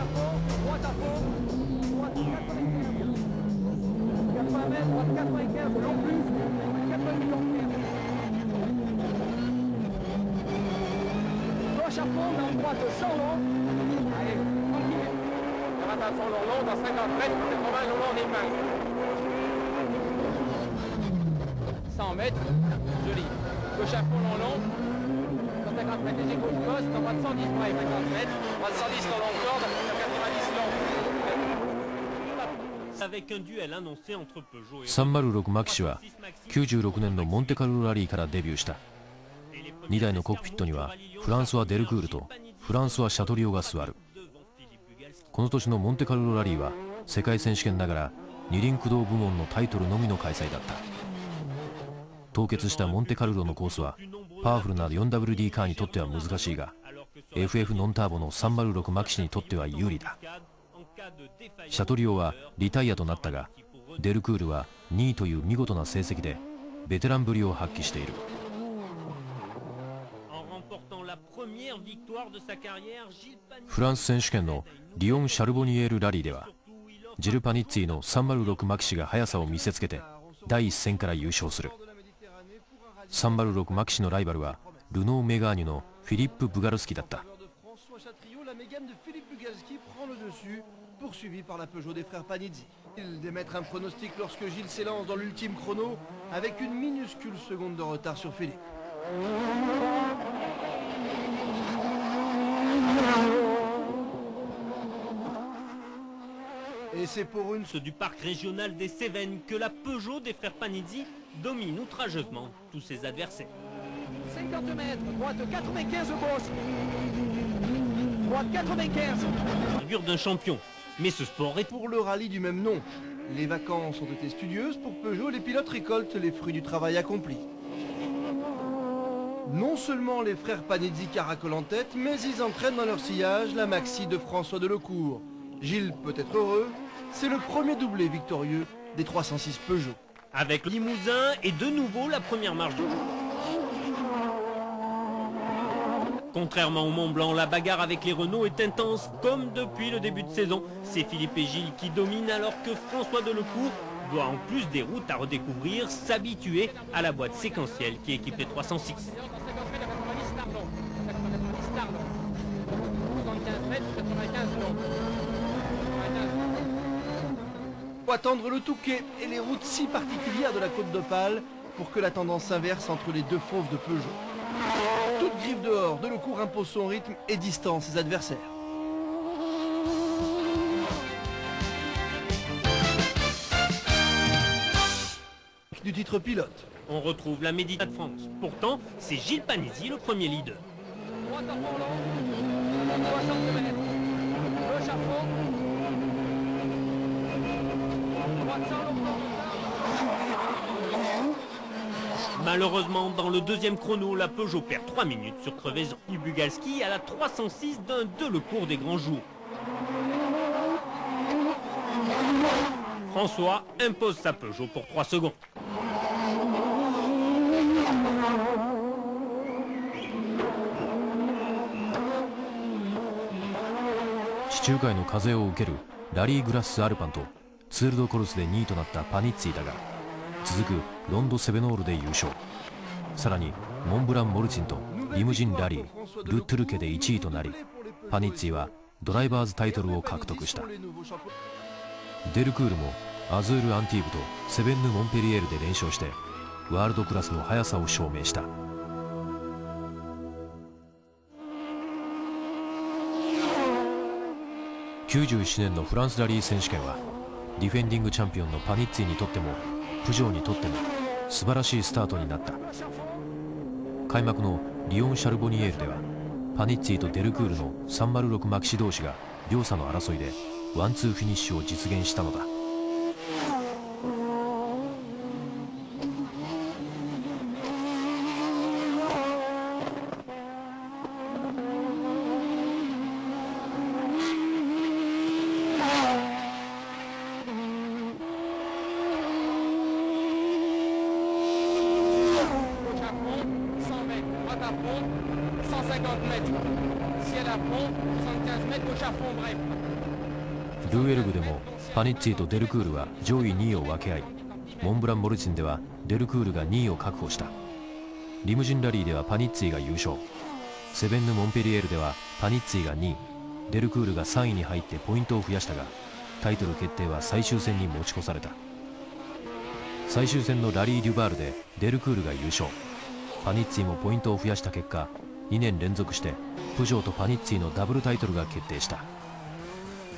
chapeau, droite à fond, droite 95. 80 mètres, droite 95, long plus, 90 ampères. Gauche à fond, dans droite sans long. Allez, tranquille. Droite à fond, long, dans 50 mètres, 80 long, on est main. 100 mètres, joli. Gauche à fond, long. 150 mètres, léger gauche-gauche, dans droite 110 près, 50 mètres. Droite 110 dans long corde, 90 long. Avec un duel annoncé entre Peugeot et 306マキシは96年のモンテカルロラリーからデビューした。2台のコックピットにはフランソワ・デルクールとフランソワ・シャトリオが座る。この年のモンテカルロラリーは世界選手権ながら二輪駆動部門のタイトルのみの開催だった。凍結したモンテカルロのコースはパワフルな 4WD カーにとっては難しいが FF ノンターボの306マキシにとっては有利だ。シャトリオはリタイアとなったがデルクールは2位という見事な成績でベテランぶりを発揮している。フランス選手権のリオン・シャルボニエールラリーではジル・パニッツィの306マキシが速さを見せつけて第一戦から優勝する。306マキシのライバルはルノー・メガーニュのフィリップ・ブガルスキだった。Poursuivi par la Peugeot des frères Panizzi. Ils d'émettre un pronostic lorsque Gilles s'élance dans l'ultime chrono avec une minuscule seconde de retard sur Philippe. Et c'est pour une du parc régional des Cévennes que la Peugeot des frères Panizzi domine outrageusement tous ses adversaires. 50 mètres, droite 95 boss. Droite 95. Figure d'un champion. Mais ce sport est pour le rallye du même nom. Les vacances ont été studieuses pour Peugeot, les pilotes récoltent les fruits du travail accompli. Non seulement les frères Panizzi caracolent en tête, mais ils entraînent dans leur sillage la maxi de François Delecourt. Gilles peut être heureux, c'est le premier doublé victorieux des 306 Peugeot. Avec le Limousin et de nouveau la première marche de Contrairement au Mont Blanc, la bagarre avec les Renault est intense comme depuis le début de saison. C'est Philippe et Gilles qui dominent alors que François Delecourt doit en plus des routes à redécouvrir s'habituer à la boîte séquentielle qui équipe les 306. Faut attendre le Touquet et les routes si particulières de la Côte d'Opale pour que la tendance s'inverse entre les deux fauves de Peugeot. Toute griffe dehors, Delecourt impose son rythme et distance ses adversaires. Du titre pilote. On retrouve la Médita de France. Pourtant, c'est Gilles Panizzi le premier leader. Malheureusement, dans le deuxième chrono, la Peugeot perd 3 minutes sur crevaison. Bugalski à la 306 d'un Delecourt des grands jours. François impose sa Peugeot pour 3 secondes.地中海の風を受けるラリー・グラッス・アルパンとツール・ド・コルスで2位となったパニッツィだが続くロンド・セベノールで優勝。さらにモンブラン・モルチンとリムジン・ラリール・トゥルケで1位となりパニッツィはドライバーズタイトルを獲得した。デルクールもアズール・アンティーブとセベンヌ・モンペリエールで連勝してワールドクラスの速さを証明した。97年のフランスラリー選手権はディフェンディングチャンピオンのパニッツィにとってもプジョーにとっても素晴らしいスタートになった。開幕のリオン・シャルボニエールではパニッツィとデルクールの306マキシ同士が両者の争いでワンツーフィニッシュを実現したのだ。150 mètres. Ciel à fond, 75 mètres, gauche Gauche à fond, bref. ルーエルグでもパニッツィとデルクールは上位2位を分け合い、モンブラン・モルツィンではデルクールが2位を確保した。リムジンラリーではパニッツィが優勝。セベンヌ・モンペリエールではパニッツィが2位、デルクールが3位に入ってポイントを増やしたが、タイトル決定は最終戦に持ち越された。最終戦のラリー・デュバールでデルクールが優勝。パニッツィもポイントを増やした結果、2年連続してプジョーとパニッツィのダブルタイトルが決定した。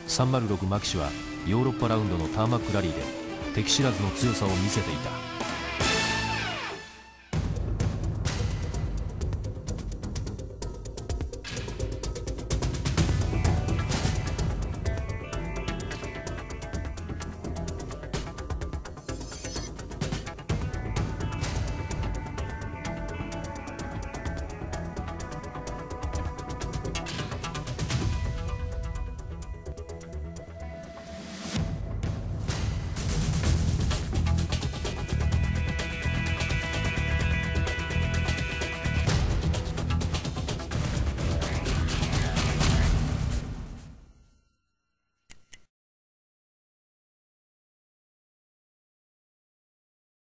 306マキシはヨーロッパラウンドのターマックラリーで敵知らずの強さを見せていた。